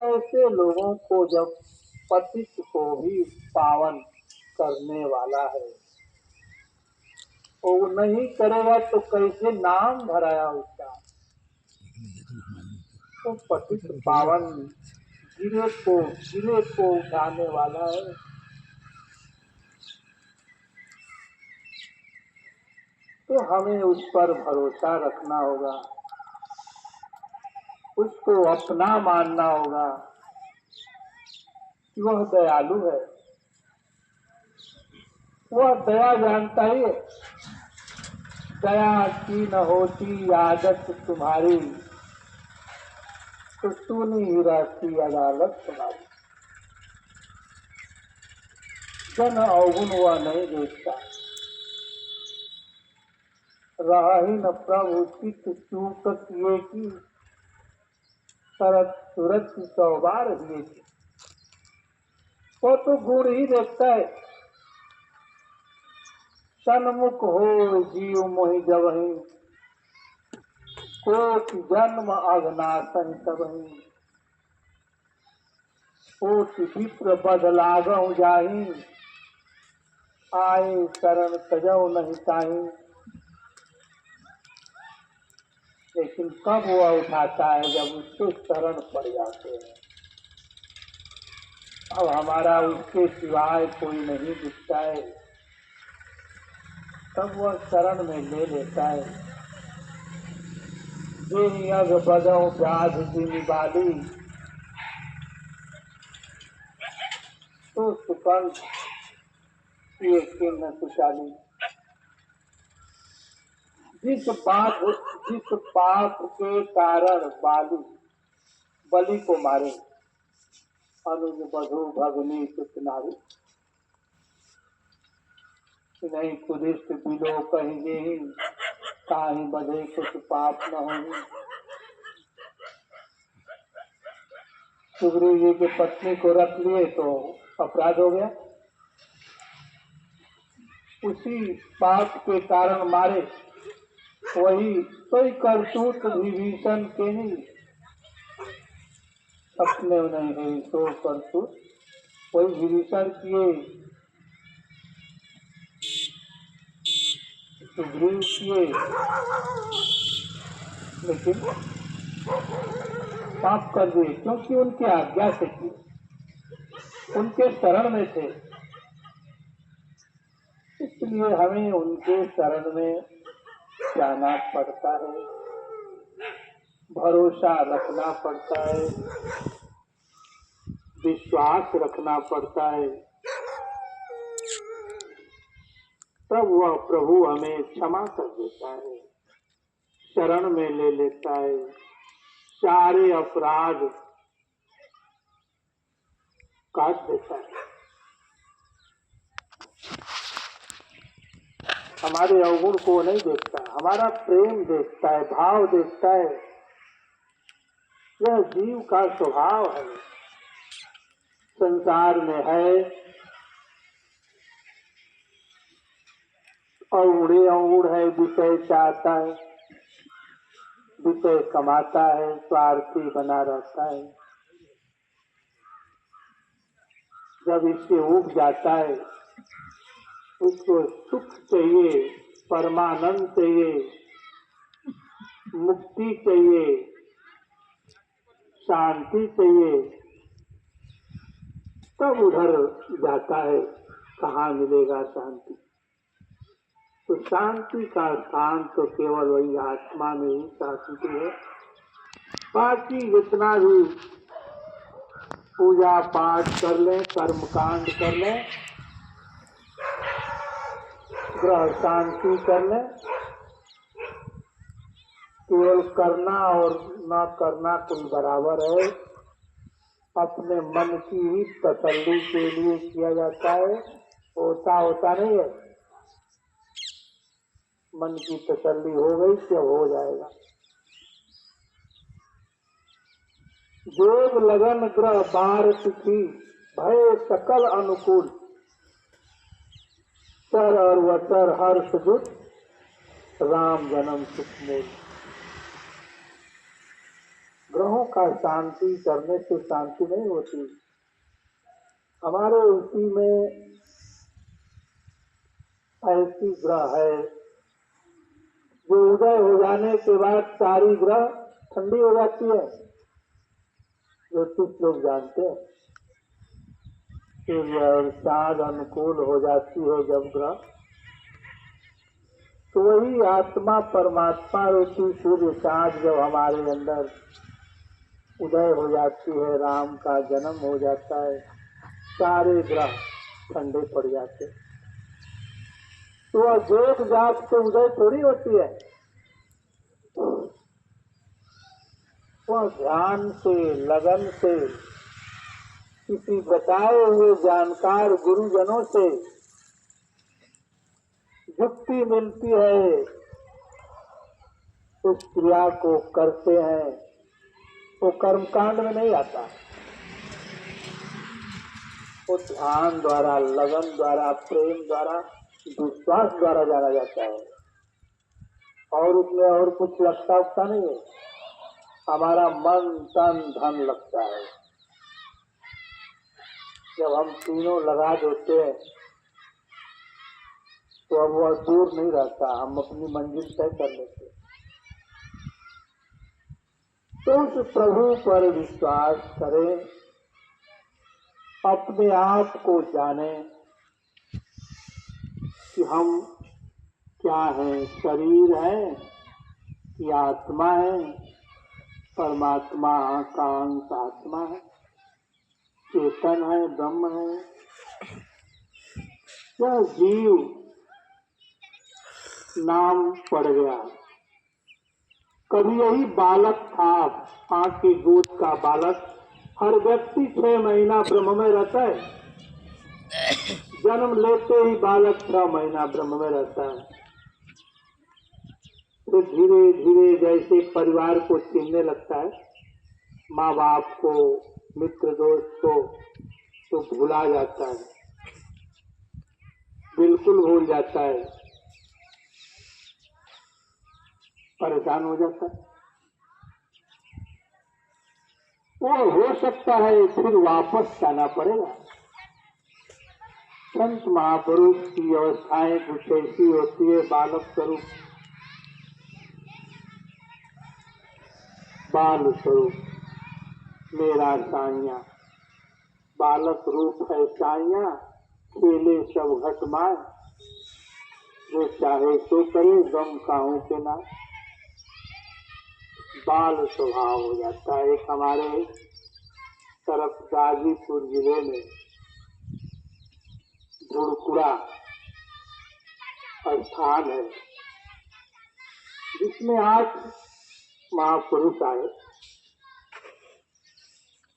ऐसे लोगों को जब पतित को भी पावन करने वाला है, वो नहीं करेगा तो कैसे नाम धराया उसका। तो पतित पावन गिरे को उठाने वाला है। तो हमें उस पर भरोसा रखना होगा, उसको अपना मानना होगा कि वह दयालु है, वह दया जानता ही है। दया की न होती आदत तुम्हारी, तो सुनी ही रहती अदालत तुम्हारी। जन अवगुण वह नहीं देखता, रहा ही न प्रभु चित चूक किए की, सरत सूरत 100 बार हुए की। वो तो गुण ही देखता है। सन्मुख हो जीव मोहि जबहि, कोटि जन्म अघनाशन तबहि। कोटि विप्र बद लागहु जाहि, आए शरण तजौ नहीं ताहि। लेकिन कब वह उठाता है, जब उसके शरण पड़ जाते हैं। अब हमारा उसके सिवाय कोई नहीं दिखता है, तब वह शरण में ले लेता है। जेहि अघ बदौ व्याध दिन बाली, तो सुकंठ किए किन्न सुचाली। जिस पाप के कारण बाली बलि को मारे, अनुज बधु भगनी सुत नारी। नहीं कुदिष्ट बिलो कहीं जेहि, ताहि बधे कुछ पाप न होहि। सुग्रीव जी की पत्नी को रख लिए तो अपराध हो गया, उसी पाप के कारण मारे। वही कोई करतूत विभीषण के नहीं, अपने नहीं हुई तो करतूत कोई विभीषण किए, सुग्रीव किए, लेकिन पाप कर दिए क्योंकि उनकी आज्ञा से किए, उनके शरण में थे। इसलिए हमें उनके शरण में जाना पड़ता है, भरोसा रखना पड़ता है, विश्वास रखना पड़ता है। तब वह प्रभु हमें क्षमा कर देता है, शरण में ले लेता है, सारे अपराध काट देता है। हमारे अवगुण को नहीं देखता, हमारा प्रेम देखता है, भाव देखता है। यह जीव का स्वभाव है, संसार में है अवगुण है, विषय चाहता है, विषय कमाता है, स्वार्थी बना रहता है। जब इससे उब जाता है, उसको सुख चाहिए, परमानंद चाहिए, मुक्ति चाहिए, शांति चाहिए, तब उधर जाता है। कहाँ मिलेगा शांति? तो शांति का स्थान तो केवल वही आत्मा में ही शांति है। बाकी जितना भी पूजा पाठ कर लें, कर्म कांड कर लें, ग्रह शांति कर लें, केवल करना और न करना कोई बराबर है। अपने मन की ही तसल्ली के लिए किया जाता है, होता नहीं है। मन की तसल्ली हो गई क्या हो जाएगा। जोग लगन ग्रह बार सुखी, भय सकल अनुकूल। सर और वचर हर्ष जुट, राम जन्म सुख मूल। ग्रहों का शांति करने से शांति नहीं होती। हमारे उसी में ऐसी ग्रह है जो उदय हो जाने के बाद सारी ग्रह ठंडी हो जाती है, जो कुछ लोग जानते हैं। सूर्य और चांद अनुकूल हो जाती है जब ग्रह, तो वही आत्मा परमात्मा रूपी सूर्य चांद जब हमारे अंदर उदय हो जाती है, राम का जन्म हो जाता है, सारे ग्रह ठंडे पड़ जाते हैं। तो वह देख जात से उदय थोड़ी होती है, वह ध्यान से, लगन से, किसी बताए हुए जानकार गुरुजनों से युक्ति मिलती है, उस क्रिया को करते हैं। वो कर्मकांड में नहीं आता, वो ध्यान द्वारा, लगन द्वारा, प्रेम द्वारा, विश्वास द्वारा जाना जाता है। और उसमें और कुछ लगता उगता नहीं है, हमारा मन तन धन लगता है। जब हम तीनों लगा देते हैं तो अब वह दूर नहीं रहता, हम अपनी मंजिल तय कर लेते हैं। तो उस प्रभु पर विश्वास करें, अपने आप को जाने कि हम क्या हैं, शरीर है कि आत्मा है, परमात्मा का अंश आत्मा है, चेतन है, ब्रह्म है, यह जीव नाम पड़ गया। कभी यही बालक था, आँख की दूध का बालक। हर व्यक्ति 6 महीना ब्रह्म में रहता है, जन्म लेते ही बालक 6 महीना ब्रह्म में रहता है। तो धीरे धीरे जैसे परिवार को चिन्हने लगता है, माँ बाप को, मित्र दोस्त को, तो भुला जाता है, बिल्कुल भूल जाता है, परेशान हो जाता है। वो हो सकता है फिर वापस जाना पड़ेगा। संत महापुरुष की अवस्थाएं कुछ ऐसी होती है, बालक स्वरूप, बाल स्वरूप मेरा साइया, बालक रूप है साइया, खेले सब घट माय, जो चाहे सो करे, गम काहू के ना। बाल स्वभाव हो जाता है। एक हमारे तरफ गाजीपुर जिले में धुड़कुड़ा स्थान है, जिसमें 8 महापुरुष आए।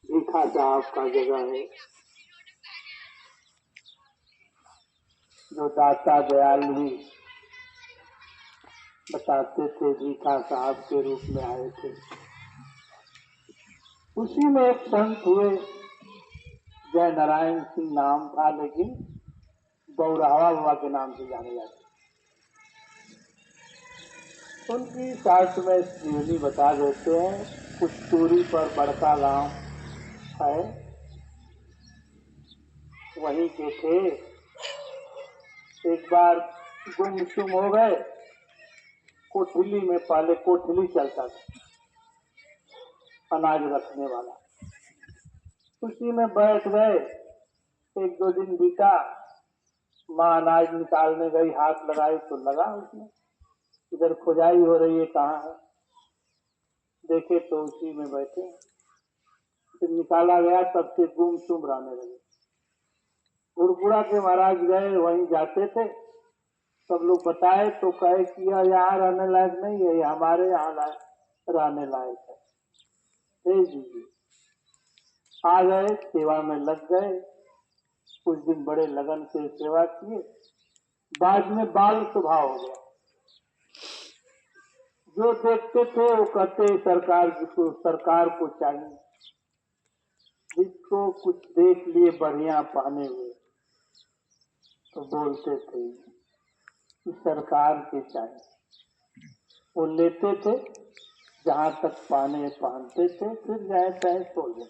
भीखा साहब का जगह है, जो दाता दयाल भी बताते थे, भीखा साहब के रूप में आए थे। उसी में एक संत हुए, जय नारायण सिंह नाम था, लेकिन बौराहा बाबा के नाम से जाने जाते। उनकी शास्त्र में जीवनी बता देते हैं। कुछ दूरी पर बड़का गांव है, वहीं के थे। एक बार गुमसुम हो गए। कोठली में, पहले कोठली चलता था, अनाज रखने वाला, उसी में बैठ गए। 1-2 दिन बीता, माँ अनाज निकालने गई, हाथ लगाई तो लगा उसमें, इधर खुदाई हो रही है, कहाँ है, देखे तो उसी में बैठे। फिर निकाला गया, तब से गुमसुम रहने लगे। गुड़गुड़ा के महाराज गए, वहीं जाते थे, सब लोग बताए तो कहे कि यहाँ रहने लायक नहीं है, ये हमारे यहाँ रहने लायक है, भेज दीजिए। आ गए, सेवा में लग गए। कुछ दिन बड़े लगन से सेवा किए, बाद में बाल स्वभाव हो गया। जो देखते थे वो कहते सरकार को चाहिए, जिसको कुछ देख लिए बढ़िया पहने हुए तो बोलते थे कि सरकार के चाहिए। वो लेते थे, जहां तक पाने पहनते थे, फिर जाए चाहे सो जाए,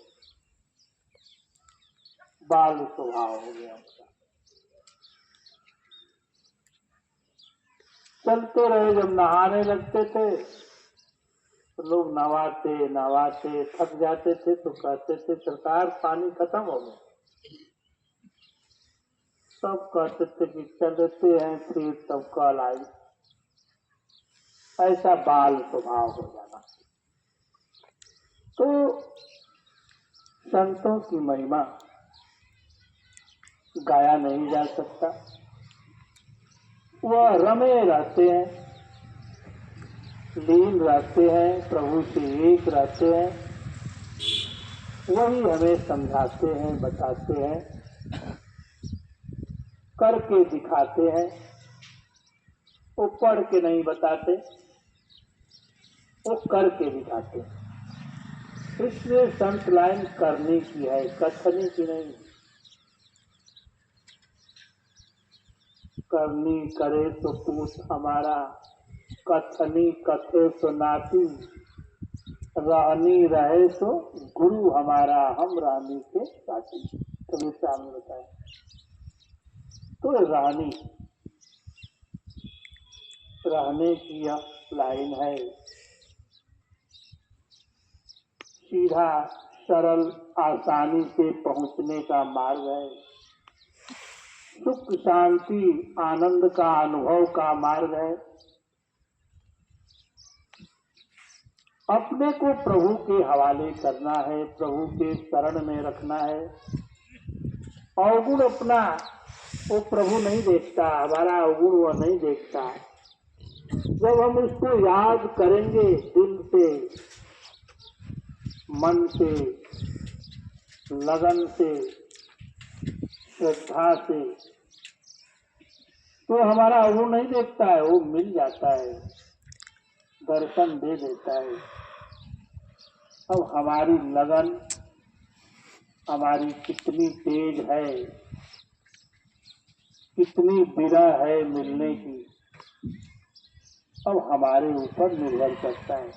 बाल स्वभाव हो गया उनका। चलते रहे, जब नहाने लगते थे तो लोग नवाते थक जाते थे तो कहते थे सरकार पानी खत्म हो गया। सब कहते थे कि चलते हैं फिर तब कल आई। ऐसा बाल स्वभाव हो जाना। तो संतों की महिमा गाया नहीं जा सकता। वह रमे रहते हैं, लीन रहते हैं, प्रभु से एक रहते हैं। वही हमें समझाते हैं, बताते हैं, करके दिखाते हैं। वो पढ़ के नहीं बताते, वो करके दिखाते हैं। इसलिए संत लाइन करने की है, कथनी की नहीं। करनी करे तो पूछ हमारा, कथनी कथे तो नाती, रहनी रहे तो गुरु हमारा, हम रानी के साथी। कभी सामने बताया तो रानी रहने की यह लाइन है। सीधा सरल आसानी से पहुंचने का मार्ग है। सुख शांति आनंद का अनुभव का मार्ग है। अपने को प्रभु के हवाले करना है, प्रभु के शरण में रखना है। अवगुण अपना वो प्रभु नहीं देखता, हमारा अवगुण वह नहीं देखता। जब हम उसको याद करेंगे दिल से, मन से, लगन से, श्रद्धा से, तो हमारा अवगुण नहीं देखता है, वो मिल जाता है, दर्शन दे देता है। अब हमारी लगन हमारी कितनी तेज है, कितनी विरह है मिलने की, अब हमारे ऊपर निर्भर करता है।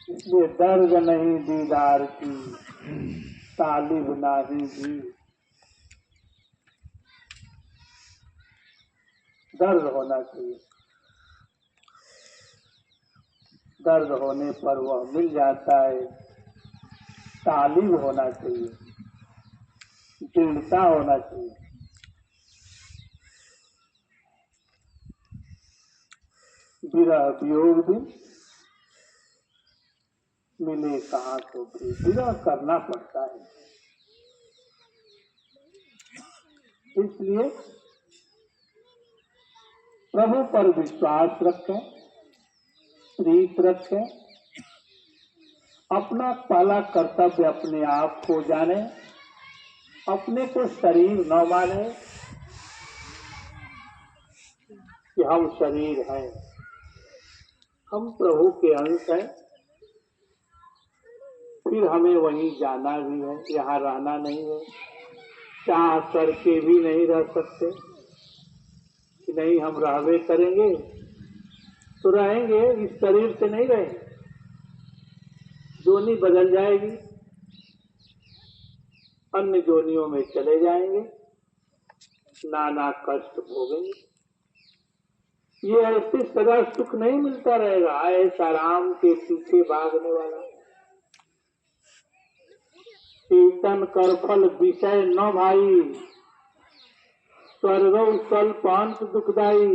इसलिए दर्द नहीं दीदार की, तालिब नाही भी। दर्द होना चाहिए, दर्द होने पर वह मिल जाता है। तालिब होना चाहिए, दृढ़ता होना चाहिए। विरह वियोग भी मिले कहाँ तो भी, विरह करना पड़ता है। इसलिए प्रभु पर विश्वास रखें, प्रीत रखें, अपना पहला कर्तव्य अपने आप को जाने, अपने को शरीर न माने कि हम शरीर हैं, हम प्रभु के अंश हैं। फिर हमें वहीं जाना भी है, यहाँ रहना नहीं है। चाह करके भी नहीं रह सकते कि नहीं हम रहवे करेंगे, तो रहेंगे, इस शरीर से नहीं रहेंगे। जोनी बदल जाएगी, अन्य जोनियों में चले जाएंगे, नाना कष्ट भोगेंगे। ये ऐसे सदा सुख नहीं मिलता रहेगा। ऐसा राम के पीछे भागने वाला कीर्तन कर फल विषय न भाई, स्वर्गौ स्वल्पांत दुखदाई।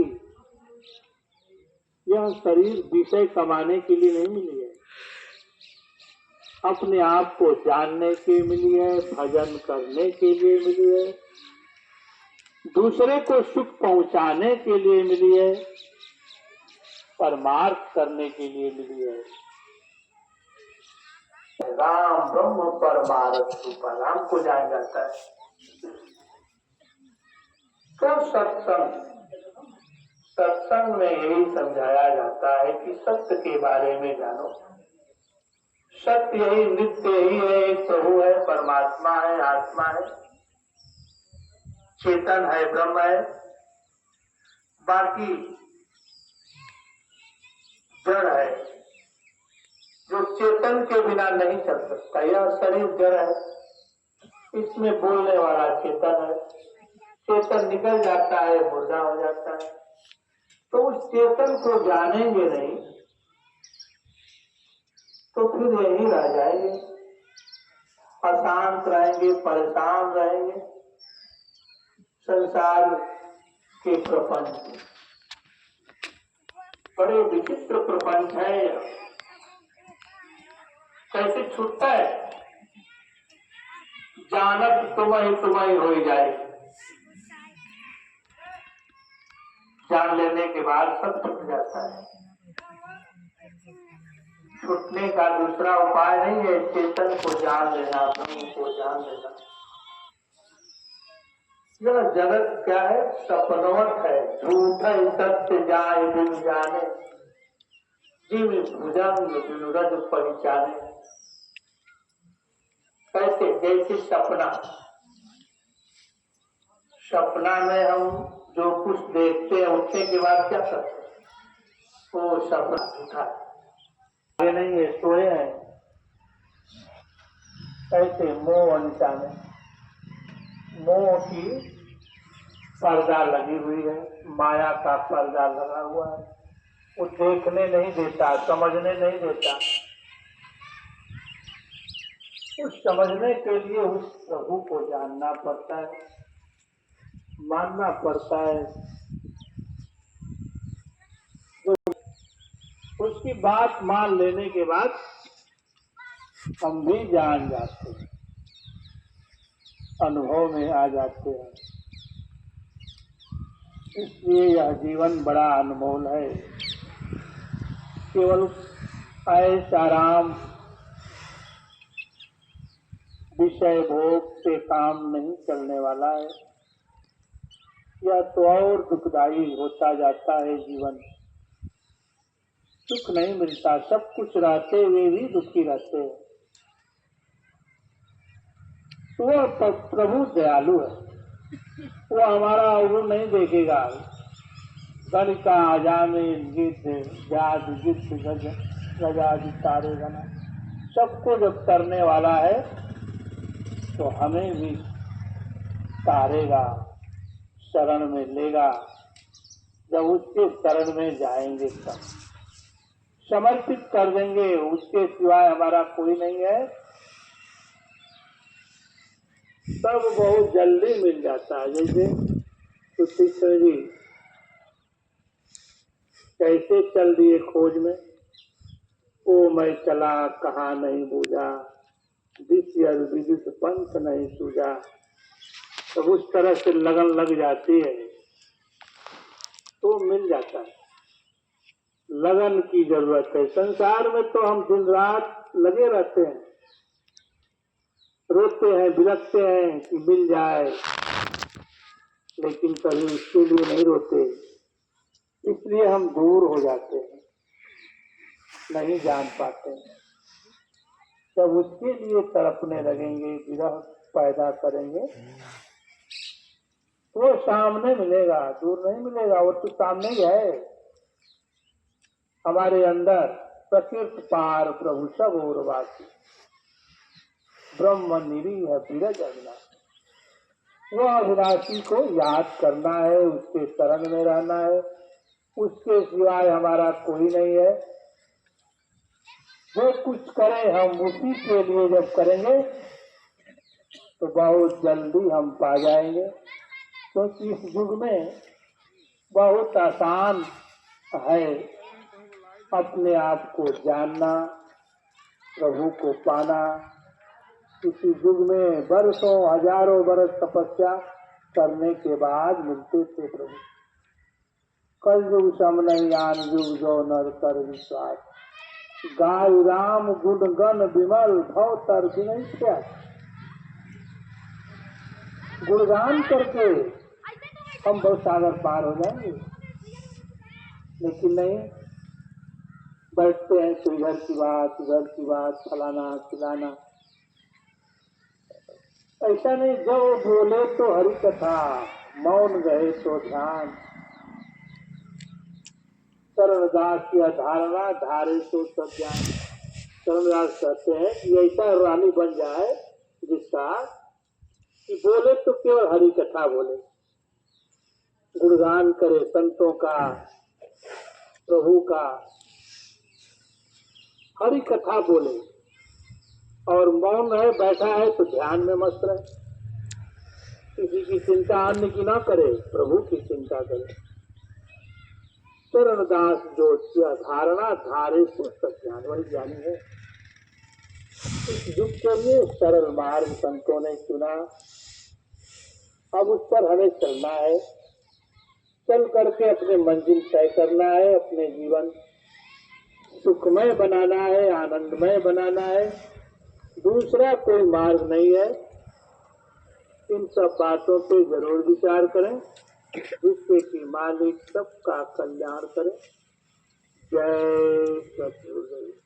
यह शरीर विषय कमाने के लिए नहीं मिली है, अपने आप को जानने के मिली है, भजन करने के लिए मिली है, दूसरे को सुख पहुंचाने के लिए मिली है, परमार्थ करने के लिए मिली है। राम ब्रह्म परमार्थ रूपा, राम को जान जाता है। तो सत्संग में यही समझाया जाता है कि सत्य के बारे में जानो। सत्य यही, नित्य ही है, एक प्रभु है, परमात्मा है, आत्मा है, चेतन है, ब्रह्म है। बाकी जड़ है, जो चेतन के बिना नहीं चल सकता। यह शरीर जड़ है, इसमें बोलने वाला चेतन है। चेतन निकल जाता है, मुर्दा हो जाता है। तो उस चेतन को जानेंगे नहीं तो फिर यही रह जाएंगे, अशांत रहेंगे, परेशान रहेंगे। संसार के प्रपंच बड़े विचित्र प्रपंच है। कैसे छूटता है? जानत तुम्हें हो जाए, जान लेने के बाद सब छूट जाता है। छूटने का दूसरा उपाय नहीं है, चेतन को जान लेना, ब्रह्म को जान लेना। यह जगत क्या है? सपनवत है, झूठ है, सत्य जाए बिन जाने, जिम भुजंग विनुरज पहचाने। कैसे? जैसे सपना, सपना में हम जो कुछ देखते हैं उठने के बाद क्या करते हैं? वो सपना झूठा है, नहीं है, सोए हैं। कैसे? मोह अनिशा में मोह की पर्दा लगी हुई है, माया का पर्दा लगा हुआ है। वो देखने नहीं देता, समझने नहीं देता। उस समझने के लिए उस प्रभु को जानना पड़ता है, मानना पड़ता है। उसकी बात मान लेने के बाद हम भी जान जाते हैं, अनुभव में आ जाते हैं। इसलिए यह जीवन बड़ा अनमोल है। केवल ऐश आराम विषय भोग से काम नहीं चलने वाला है। यह तो और दुखदायी होता जाता है जीवन। सुख नहीं मिलता, सब कुछ रहते हुए भी दुखी रहते हैं। तो प्रभु दयालु है, वो हमारा अवगुण नहीं देखेगा। गणिका आजामे गिद्ध जाद गिद्ध गज गजादि तारे गना, सबको जब करने वाला है तो हमें भी तारेगा, शरण में लेगा। जब उसके शरण में जाएंगे तब समर्पित कर देंगे, उसके सिवाय हमारा कोई नहीं है, सब बहुत जल्दी मिल जाता है। जैसे कृष्ण जी कैसे चल दिए खोज में, ओ मैं चला कहाँ नहीं बूझा, दिव्य विदित पंथ नहीं सूझा। तो उस तरह से लगन लग जाती है तो मिल जाता है। लगन की जरूरत है। संसार में तो हम दिन रात लगे रहते हैं, रोते हैं, बिलखते हैं कि मिल जाए, लेकिन कभी उसके लिए नहीं रोते। इसलिए हम दूर हो जाते हैं, नहीं जान पाते। जब उसके लिए तड़पने लगेंगे, विरह पैदा करेंगे, वो सामने मिलेगा, दूर नहीं मिलेगा। वो तो सामने ही है, हमारे अंदर। प्रकृति पार प्रभु सब और वासी, ब्रह्म निरीह विरज अविनाशी। वह अविनाशी को याद करना है, उसके शरण में रहना है। उसके सिवाय हमारा कोई नहीं है। जो कुछ करें हम उसी के लिए जब करेंगे तो बहुत जल्दी हम पा जाएंगे। क्योंकि इस युग में बहुत आसान है अपने आप को जानना, प्रभु को पाना। इसी युग में वर्षों हजारों वर्ष तपस्या करने के बाद मिलते थे प्रभु। कल युग सम नहीं आन युग जो नर कर विश्वास, गाय राम गुण गण विमल भव तर विनय क्या। गुणगान करके हम बहुत सागर पार हो जाएंगे, लेकिन नहीं, बैठते हैं तो इधर की बात उधर की बात, फलाना खिलाना। ऐसा नहीं, जब बोले तो हरि कथा, मौन रहे तो ध्यान, शरण दास की धारणा धारे तो सब ज्ञान। धर्मराज कहते हैं कि ऐसा रानी बन जाए जिसका कि बोले तो केवल हरि कथा बोले, गुणगान करे संतों का, प्रभु का, हरि कथा बोले और मौन है, बैठा है तो ध्यान में मस्त रहे, किसी की चिंता अन्य की ना करे, प्रभु की चिंता करे। चरणदास जो धारणा धारे सो ज्ञान, वही ज्ञानी है। इस युग के लिए सरल मार्ग संतों ने चुना, अब उस पर हमें चलना है, चल करके अपने मंजिल तय करना है, अपने जीवन सुखमय बनाना है, आनंदमय बनाना है, दूसरा कोई मार्ग नहीं है। इन सब बातों पे जरूर विचार करें, जिससे कि मालिक सबका कल्याण करे। जय सतगुरु।